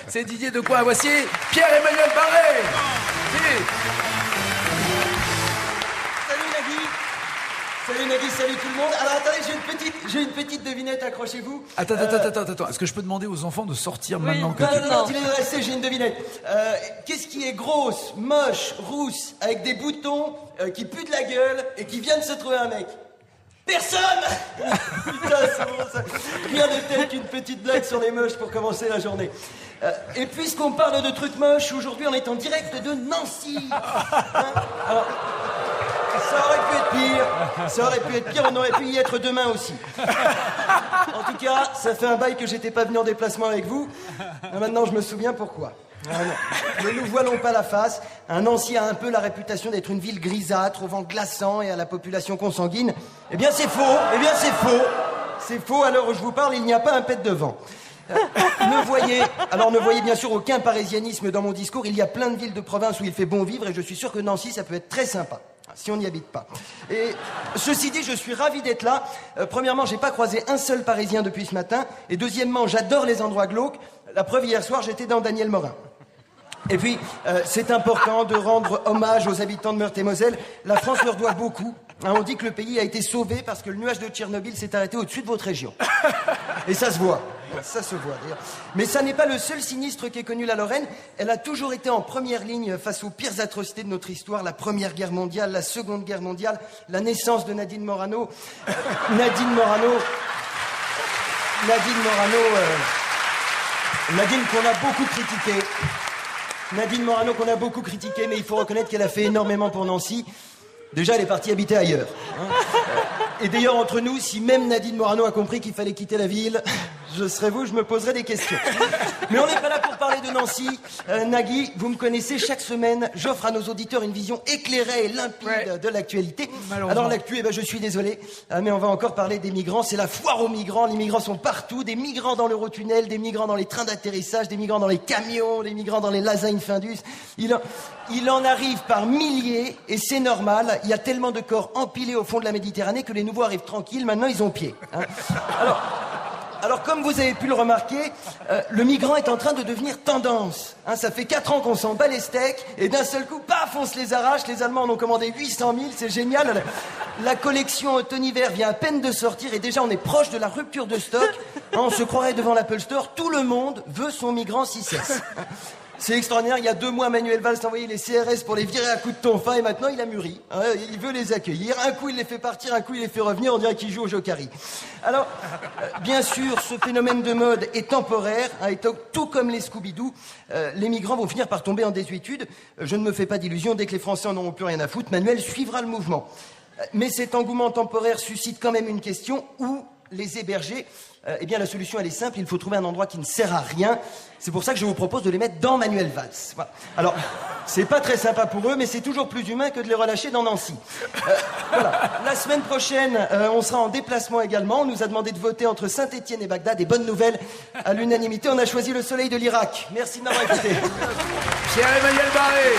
C'est Didier Decoing. Voici Pierre-Emmanuel Barré. Salut Nagui, salut tout le monde. Alors attendez, j'ai une petite devinette, accrochez-vous. Attends. Est-ce que je peux demander aux enfants de sortir maintenant que Non, il est resté, j'ai une devinette. Qu'est-ce qui est grosse, moche, rousse, avec des boutons, qui pue de la gueule et qui vient de se trouver un mec? Personne. Putain, c'est bon ça. Rien de tel qu'une petite blague sur les moches pour commencer la journée. Et puisqu'on parle de trucs moches, aujourd'hui on est en direct de Nancy. Alors, ça aurait pu être pire, on aurait pu y être demain aussi. En tout cas, ça fait un bail que j'étais pas venu en déplacement avec vous. Maintenant, je me souviens pourquoi. Ne nous voilons pas la face. Nancy a un peu la réputation d'être une ville grisâtre, au vent glaçant et à la population consanguine. Eh bien, c'est faux. C'est faux, à l'heure où je vous parle, il n'y a pas un pet de vent. Ne voyez bien sûr aucun parisianisme dans mon discours. Il y a plein de villes de province où il fait bon vivre et je suis sûr que Nancy, ça peut être très sympa. Si on n'y habite pas. Et ceci dit, je suis ravi d'être là. Premièrement, j'ai pas croisé un seul Parisien depuis ce matin. Et deuxièmement, j'adore les endroits glauques. La preuve, hier soir, j'étais dans Daniel Morin. Et puis, c'est important de rendre hommage aux habitants de Meurthe-et-Moselle. La France leur doit beaucoup. On dit que le pays a été sauvé parce que le nuage de Tchernobyl s'est arrêté au-dessus de votre région. Et ça se voit. Ça se voit, d'ailleurs. Mais ça n'est pas le seul sinistre qu'ait connu la Lorraine. Elle a toujours été en première ligne face aux pires atrocités de notre histoire. La Première Guerre mondiale, la Seconde Guerre mondiale, la naissance de Nadine Morano. Nadine qu'on a beaucoup critiquée. Nadine Morano qu'on a beaucoup critiquée, mais il faut reconnaître qu'elle a fait énormément pour Nancy. Déjà, elle est partie habiter ailleurs. Et d'ailleurs, entre nous, si même Nadine Morano a compris qu'il fallait quitter la ville, je me poserais des questions. Mais on n'est pas là pour parler de Nancy. Nagui, vous me connaissez, chaque semaine, j'offre à nos auditeurs une vision éclairée et limpide de l'actualité. Alors l'actu, je suis désolé, mais on va encore parler des migrants. C'est la foire aux migrants. Les migrants sont partout. Des migrants dans l'Eurotunnel, des migrants dans les trains d'atterrissage, des migrants dans les camions, des migrants dans les lasagnes Findus. Il en arrive par milliers, et c'est normal. Il y a tellement de corps empilés au fond de la Méditerranée que les nouveaux arrivent tranquilles. Maintenant, ils ont pied. Alors, comme vous avez pu le remarquer, le migrant est en train de devenir tendance. Ça fait 4 ans qu'on s'en bat les steaks, et d'un seul coup, paf, on se les arrache. Les Allemands en ont commandé 800 000, c'est génial. La collection automne-hiver vient à peine de sortir, et déjà on est proche de la rupture de stock. On se croirait devant l'Apple Store, tout le monde veut son migrant 6S. C'est extraordinaire, il y a 2 mois, Manuel Valls envoyé les CRS pour les virer à coups de tonfa et maintenant il a mûri. Il veut les accueillir. Un coup il les fait partir, un coup il les fait revenir, on dirait qu'il joue au Jokari. Alors, bien sûr, ce phénomène de mode est temporaire, et tout comme les Scooby-Doo, les migrants vont finir par tomber en désuétude. Je ne me fais pas d'illusions, dès que les Français en auront plus rien à foutre, Manuel suivra le mouvement. Mais cet engouement temporaire suscite quand même une question, où les héberger? Eh bien, la solution, elle est simple, il faut trouver un endroit qui ne sert à rien. C'est pour ça que je vous propose de les mettre dans Manuel Valls. Voilà. Alors, c'est pas très sympa pour eux, mais c'est toujours plus humain que de les relâcher dans Nancy. Voilà. La semaine prochaine, on sera en déplacement également. On nous a demandé de voter entre Saint-Étienne et Bagdad. Et bonne nouvelle, à l'unanimité, on a choisi le soleil de l'Irak. Merci de m'avoir écouté. Pierre-Emmanuel Barré.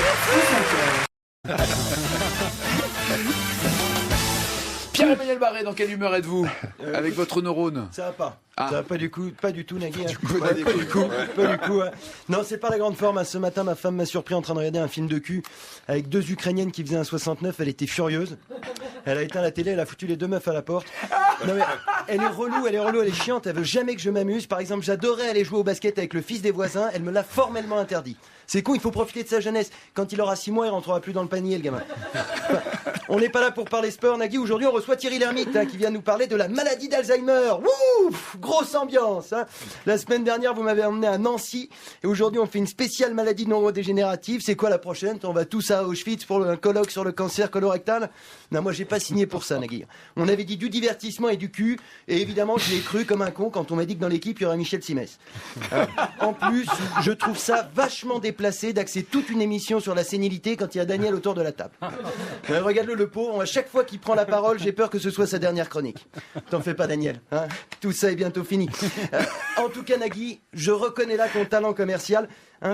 Pierre-Emmanuel Barré, dans quelle humeur êtes-vous avec votre neurone? Ça va pas. Ça va pas du tout, Nagui. Pas du coup. Non, c'est pas la grande forme. Ce matin, ma femme m'a surpris en train de regarder un film de cul avec 2 Ukrainiennes qui faisaient un 69. Elle était furieuse. Elle a éteint la télé, elle a foutu les 2 meufs à la porte. Non mais, elle est relou, elle est chiante. Elle veut jamais que je m'amuse. Par exemple, j'adorais aller jouer au basket avec le fils des voisins. Elle me l'a formellement interdit. C'est con, il faut profiter de sa jeunesse. Quand il aura 6 mois, il rentrera plus dans le panier, le gamin. On n'est pas là pour parler sport, Nagui. Aujourd'hui, on reçoit Thierry Lhermitte, qui vient nous parler de la maladie d'Alzheimer. Ouf, grosse ambiance. La semaine dernière, vous m'avez emmené à Nancy. Et aujourd'hui, on fait une spéciale maladie neurodégénérative. C'est quoi la prochaine? On va tous à Auschwitz pour un colloque sur le cancer colorectal? Non, moi, j'ai pas signé pour ça, Nagui. On avait dit du divertissement et du cul. Et évidemment, je l'ai cru comme un con quand on m'a dit que dans l'équipe, il y aurait Michel Simès. En plus, je trouve ça vachement déplacé d'axer toute une émission sur la sénilité quand il y a Daniel autour de la table. Regarde-le, le pauvre. À chaque fois qu'il prend la parole, j'ai peur que ce soit sa dernière chronique. T'en fais pas, Daniel. Tout ça est bientôt fini. En tout cas, Nagui, je reconnais là ton talent commercial.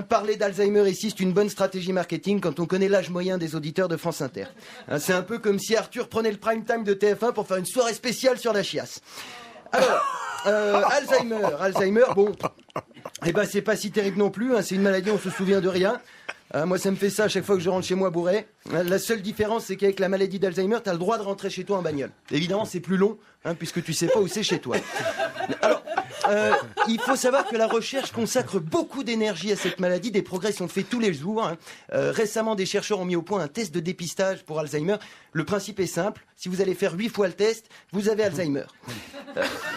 Parler d'Alzheimer ici, c'est une bonne stratégie marketing quand on connaît l'âge moyen des auditeurs de France Inter. C'est un peu comme si Arthur prenait le prime time de TF1 pour faire une soirée spéciale sur la chiasse. Alors, Alzheimer, bon, Eh ben, c'est pas si terrible non plus, hein. C'est une maladie, on se souvient de rien. Moi, ça me fait ça à chaque fois que je rentre chez moi bourré. La seule différence, c'est qu'avec la maladie d'Alzheimer, t'as le droit de rentrer chez toi en bagnole. Évidemment, c'est plus long, hein, puisque tu sais pas où c'est chez toi. Alors, il faut savoir que la recherche consacre beaucoup d'énergie à cette maladie. Des progrès sont faits tous les jours, hein. Récemment, des chercheurs ont mis au point un test de dépistage pour Alzheimer. Le principe est simple. Si vous allez faire 8 fois le test, vous avez Alzheimer.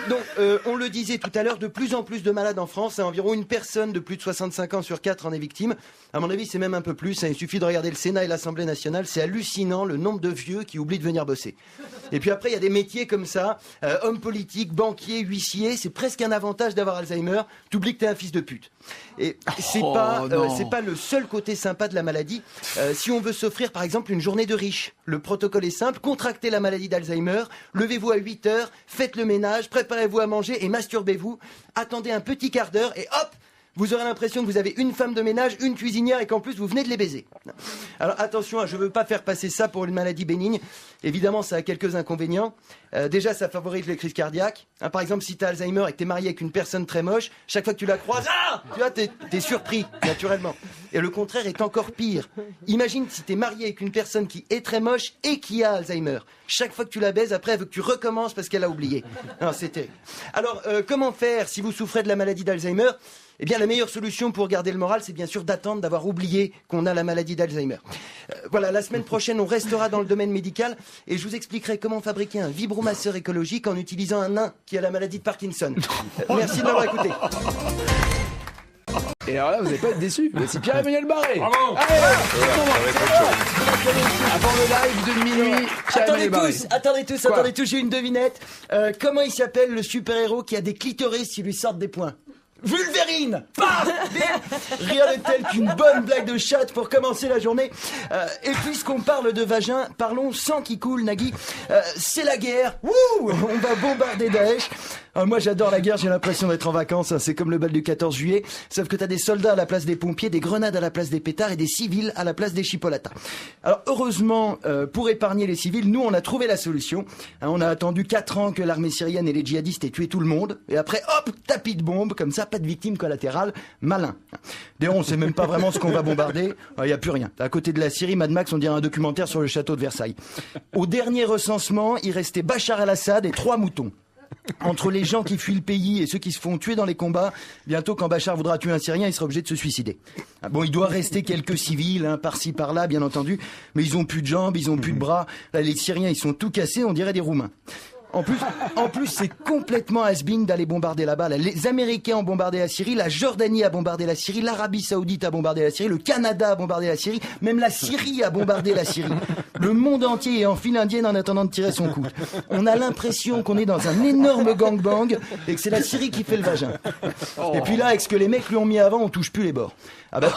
Donc, on le disait tout à l'heure, de plus en plus de malades en France. Environ une personne de plus de 65 ans sur 4 en est victime. À mon avis, c'est même un peu plus. Il suffit de regarder le Sénat et l'Assemblée nationale. C'est hallucinant le nombre de vieux qui oublient de venir bosser. Et puis après, il y a des métiers comme ça. Homme politique, banquier, huissier. C'est presque un avantage d'avoir Alzheimer. T'oublies que t'es un fils de pute. Et c'est pas le seul côté sympa de la maladie. Si on veut s'offrir, par exemple, une journée de riche, le protocole est simple. Contractez la maladie d'Alzheimer. Levez-vous à 8 heures. Faites le ménage. Préparez-vous à manger et masturbez-vous. Attendez un petit quart d'heure et hop! Vous aurez l'impression que vous avez une femme de ménage, une cuisinière et qu'en plus vous venez de les baiser. Alors attention, je ne veux pas faire passer ça pour une maladie bénigne. Évidemment, ça a quelques inconvénients. Déjà, ça favorise les crises cardiaques. Par exemple, si tu as Alzheimer et que tu es marié avec une personne très moche, chaque fois que tu la croises, tu vois, t'es surpris, naturellement. Et le contraire est encore pire. Imagine si tu es marié avec une personne qui est très moche et qui a Alzheimer. Chaque fois que tu la baises, après, elle veut que tu recommences parce qu'elle a oublié. Non, c'est terrible. Alors, comment faire si vous souffrez de la maladie d'Alzheimer ? Eh bien, la meilleure solution pour garder le moral, c'est bien sûr d'attendre d'avoir oublié qu'on a la maladie d'Alzheimer. Voilà, la semaine prochaine, on restera dans le domaine médical et je vous expliquerai comment fabriquer un vibromasseur écologique en utilisant un nain qui a la maladie de Parkinson. Merci de m'avoir écouté. Et alors là, vous n'allez pas être déçus. C'est Pierre-Emmanuel Barré. Bravo. Allez, avant le live de minuit, Attendez tous, j'ai une devinette. Comment il s'appelle le super-héros qui a des clitoris qui lui sortent des poings ? Vulvérine. Paf. Rien de tel qu'une bonne blague de chatte pour commencer la journée. Et puisqu'on parle de vagin, parlons sang qui coule, Nagui. C'est la guerre. Wouh, on va bombarder Daesh. Moi j'adore la guerre, j'ai l'impression d'être en vacances, hein. C'est comme le bal du 14 juillet, sauf que t'as des soldats à la place des pompiers, des grenades à la place des pétards et des civils à la place des chipolatas. Alors heureusement, pour épargner les civils, nous on a trouvé la solution. On a attendu 4 ans que l'armée syrienne et les djihadistes aient tué tout le monde, et après hop, tapis de bombe, comme ça, pas de victimes collatérales, malin. D'ailleurs on sait même pas vraiment ce qu'on va bombarder, il y a plus rien. À côté de la Syrie, Mad Max, on dirait un documentaire sur le château de Versailles. Au dernier recensement, il restait Bachar el-Assad et 3 moutons. Entre les gens qui fuient le pays et ceux qui se font tuer dans les combats, bientôt quand Bachar voudra tuer un Syrien, il sera obligé de se suicider. Bon, il doit rester quelques civils, hein, par-ci par-là, bien entendu, mais ils ont plus de jambes, ils ont plus de bras. Là, les Syriens, ils sont tout cassés, on dirait des Roumains. En plus, c'est complètement has-been d'aller bombarder là-bas. Là. Les Américains ont bombardé la Syrie, la Jordanie a bombardé la Syrie, l'Arabie Saoudite a bombardé la Syrie, le Canada a bombardé la Syrie, même la Syrie a bombardé la Syrie. Le monde entier est en file indienne en attendant de tirer son coup. On a l'impression qu'on est dans un énorme gangbang et que c'est la Syrie qui fait le vagin. Et puis là, avec ce que les mecs lui ont mis avant, on touche plus les bords. Ah bah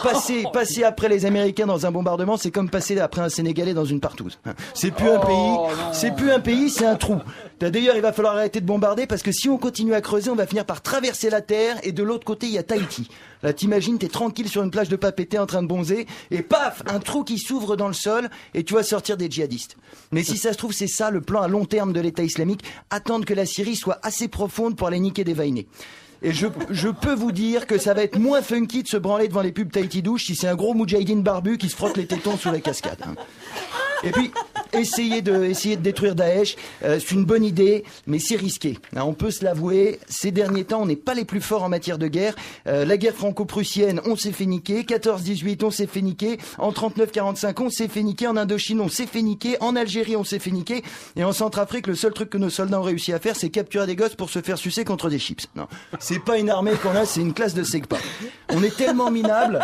passer après les Américains dans un bombardement, c'est comme passer après un Sénégalais dans une partouze. C'est plus un pays, c'est un trou. D'ailleurs, il va falloir arrêter de bombarder parce que si on continue à creuser, on va finir par traverser la terre et de l'autre côté, il y a Tahiti. Là, t'imagines, t'es tranquille sur une plage de papété en train de bonzer et paf, un trou qui s'ouvre dans le sol et tu vas sortir des djihadistes. Mais si ça se trouve, c'est ça le plan à long terme de l'État islamique, attendre que la Syrie soit assez profonde pour aller niquer des vainés. Et je peux vous dire que ça va être moins funky de se branler devant les pubs Tahiti douche si c'est un gros moudjahidine barbu qui se frotte les tétons sous la cascade. Hein. Et puis, essayer de détruire Daesh, c'est une bonne idée, mais c'est risqué. On peut se l'avouer, ces derniers temps, on n'est pas les plus forts en matière de guerre. La guerre franco-prussienne, on s'est fait niquer. 14-18, on s'est fait niquer. En 39-45, on s'est fait niquer. En Indochine, on s'est fait niquer. En Algérie, on s'est fait niquer. Et en Centrafrique, le seul truc que nos soldats ont réussi à faire, c'est capturer des gosses pour se faire sucer contre des chips. Non, c'est pas une armée qu'on a, c'est une classe de SECPA. On est tellement minables,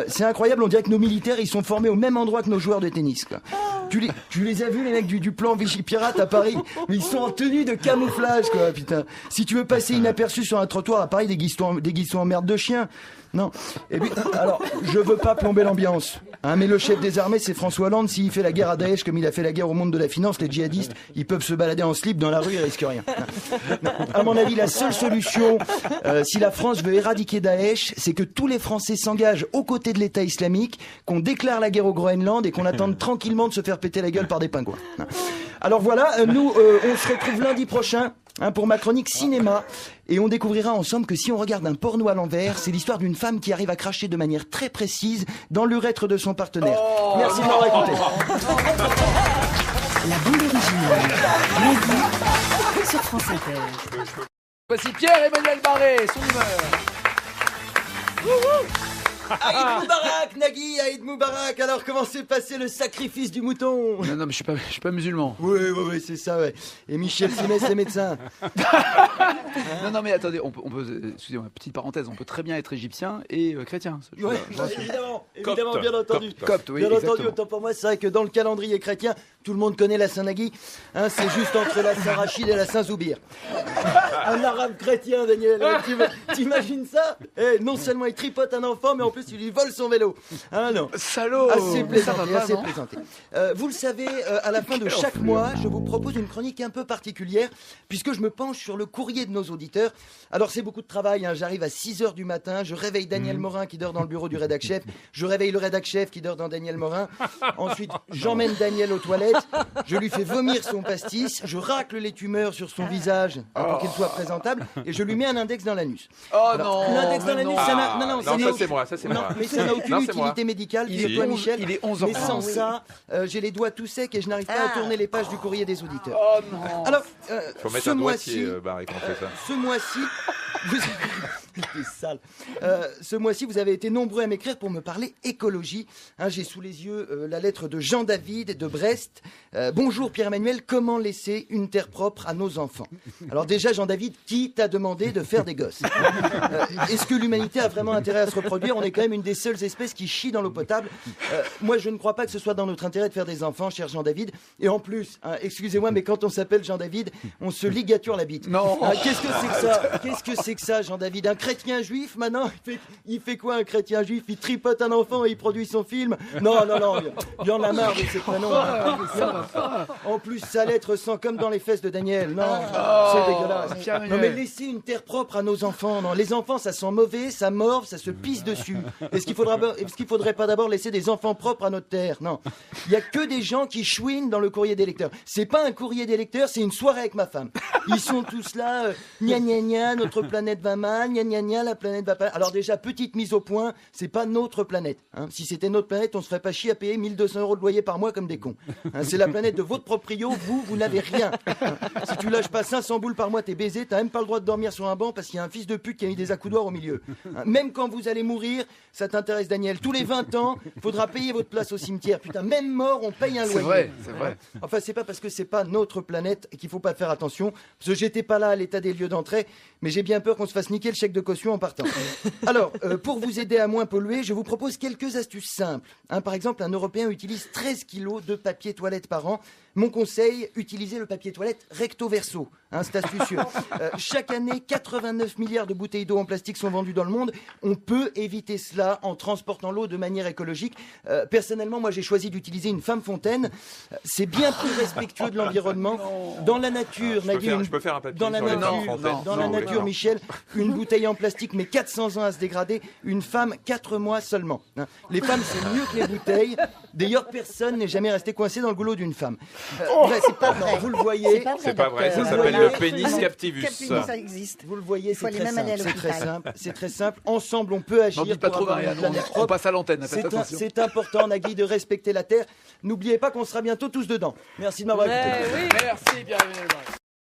c'est incroyable, on dirait que nos militaires, ils sont formés au même endroit que nos joueurs de tennis, quoi. Tu les as vus, les mecs du plan Vichy-Pirate à Paris? Mais ils sont en tenue de camouflage, quoi, putain. Si tu veux passer inaperçu sur un trottoir à Paris, déguise-toi en merde de chien. Non. Et puis, alors, je veux pas plomber l'ambiance, hein, mais le chef des armées, c'est François Hollande. S'il fait la guerre à Daesh comme il a fait la guerre au monde de la finance, les djihadistes, ils peuvent se balader en slip dans la rue, ils risquent rien. À mon avis, la seule solution, si la France veut éradiquer Daesh, c'est que tous les Français s'engagent aux côtés de l'État islamique, qu'on déclare la guerre au Groenland et qu'on attende tranquillement de se faire péter la gueule par des pingouins. Alors voilà, nous, on se retrouve lundi prochain. pour ma chronique cinéma. Et on découvrira ensemble que si on regarde un porno à l'envers, c'est l'histoire d'une femme qui arrive à cracher de manière très précise dans l'urètre de son partenaire. Merci de m'avoir écouté. La bande originale. Nagui sur France Inter. Voici Pierre-Emmanuel Barré, son humeur. Aïd Moubarak, Nagui, Aïd Moubarak. Alors, comment s'est passé le sacrifice du mouton? Non, mais je suis pas musulman. Oui, c'est ça, ouais. Et Michel Simès, les médecins. Non, mais attendez, on peut excusez-moi, petite parenthèse, on peut très bien être égyptien et chrétien. Oui, évidemment, bien entendu. Copte, oui, bien entendu, exactement. autant pour moi, c'est vrai que dans le calendrier chrétien, tout le monde connaît la Saint-Nagui. C'est juste entre la Saint-Rachid et la Saint-Zoubir. Un arabe chrétien, Daniel. T'imagines ça? Non seulement il tripote un enfant, mais en plus il lui vole son vélo. Non. Salaud. Assez plaisanté, Ça va pas, assez non plaisanté. Vous le savez, à la fin de chaque mois, je vous propose une chronique un peu particulière, puisque je me penche sur le courrier de nos auditeurs. Alors c'est beaucoup de travail, j'arrive à 6h du matin, je réveille Daniel Morin qui dort dans le bureau du rédac-chef, je réveille le rédac-chef qui dort dans Daniel Morin, ensuite j'emmène Daniel aux toilettes, je lui fais vomir son pastis, je racle les tumeurs sur son visage pour qu'il soit présentable, et je lui mets un index dans l'anus. Alors, l'index dans l'anus, ça n'a... Non, ça c'est moi. Mais ça n'a aucune Non, c'est moi. utilité médicale, Il est figure-toi, 11, Michel. il est 11 ans. Mais sans ça, j'ai les doigts tout secs et je n'arrive pas à tourner les pages du courrier des auditeurs. Oh non. Alors, Faut mettre ce un mois-ci, doigtier, Barré, quand on fait ça. ce mois-ci, vous... T'es sale. Ce mois-ci, vous avez été nombreux à m'écrire pour me parler écologie. J'ai sous les yeux la lettre de Jean-David de Brest. Bonjour Pierre-Emmanuel, comment laisser une terre propre à nos enfants? Alors déjà, Jean-David, qui t'a demandé de faire des gosses? Est-ce que l'humanité a vraiment intérêt à se reproduire? On est quand même une des seules espèces qui chie dans l'eau potable. Moi, je ne crois pas que ce soit dans notre intérêt de faire des enfants, cher Jean-David. Et en plus, excusez-moi, mais quand on s'appelle Jean-David, on se ligature la bite. Non. Qu'est-ce que c'est que ça? Qu'est-ce que c'est que ça, Jean-David? Un chrétien juif, maintenant? Il fait quoi, un chrétien juif? Il tripote un enfant et il produit son film? Non, il y en a marre de ces prénoms. En plus, sa lettre sent comme dans les fesses de Daniel. Non, c'est dégueulasse. Non, mais laissez une terre propre à nos enfants. Non, les enfants, ça sent mauvais, ça morve, ça se pisse dessus. Est-ce qu'il faudrait pas d'abord laisser des enfants propres à notre terre? Non. Il y a que des gens qui chouinent dans le courrier des lecteurs. C'est pas un courrier des lecteurs, c'est une soirée avec ma femme. Ils sont tous là, gna gna gna, notre planète va mal, gna gna gna, la planète va pas. Alors déjà, petite mise au point, c'est pas notre planète. Si c'était notre planète, on se ferait pas chier à payer 1200 € de loyer par mois comme des cons. C'est la planète de votre proprio, vous n'avez rien. Si tu lâches pas 500 boules par mois, t'es baisé, t'as même pas le droit de dormir sur un banc parce qu'il y a un fils de pute qui a mis des accoudoirs au milieu. Même quand vous allez mourir, ça t'intéresse, Daniel. Tous les 20 ans, faudra payer votre place au cimetière. Putain, même mort, on paye un loyer. C'est vrai. Enfin, c'est pas parce que c'est pas notre planète qu'il faut pas faire attention. Parce que j'étais pas là à l'état des lieux d'entrée, mais j'ai bien peur qu'on se fasse niquer le chèque de caution en partant. Alors, pour vous aider à moins polluer, je vous propose quelques astuces simples. Par exemple, un Européen utilise 13 kilos de papier toilette par an. Mon conseil, utilisez le papier toilette recto verso. C'est astucieux. Chaque année, 89 milliards de bouteilles d'eau en plastique sont vendues dans le monde. On peut éviter cela en transportant l'eau de manière écologique. Personnellement, moi, j'ai choisi d'utiliser une femme fontaine. C'est bien plus respectueux de l'environnement. Dans la nature, Je peux faire un papier dans la sur les nature, femmes fontaines. dans la nature, Michel, une bouteille en plastique met 400 ans à se dégrader. Une femme, 4 mois seulement. Les femmes, c'est mieux que les bouteilles. D'ailleurs, personne n'est jamais resté coincé dans le goulot d'une femme. C'est pas vrai. Vous le voyez. C'est pas vrai, ça Vous s'appelle voyez. le pénis captivus. Ça existe. Vous le voyez, faut c'est aller très même aller à simple. C'est très l'hôpital. simple. C'est très simple. Ensemble, on peut agir N'en dites pas pour trop, avoir une Marianne. planète On propre. passe à l'antenne. Faites attention. C'est important, Nagui, de respecter la Terre. N'oubliez pas qu'on sera bientôt tous dedans. Merci de m'avoir écouté. Merci, Pierre-Emmanuel Barré.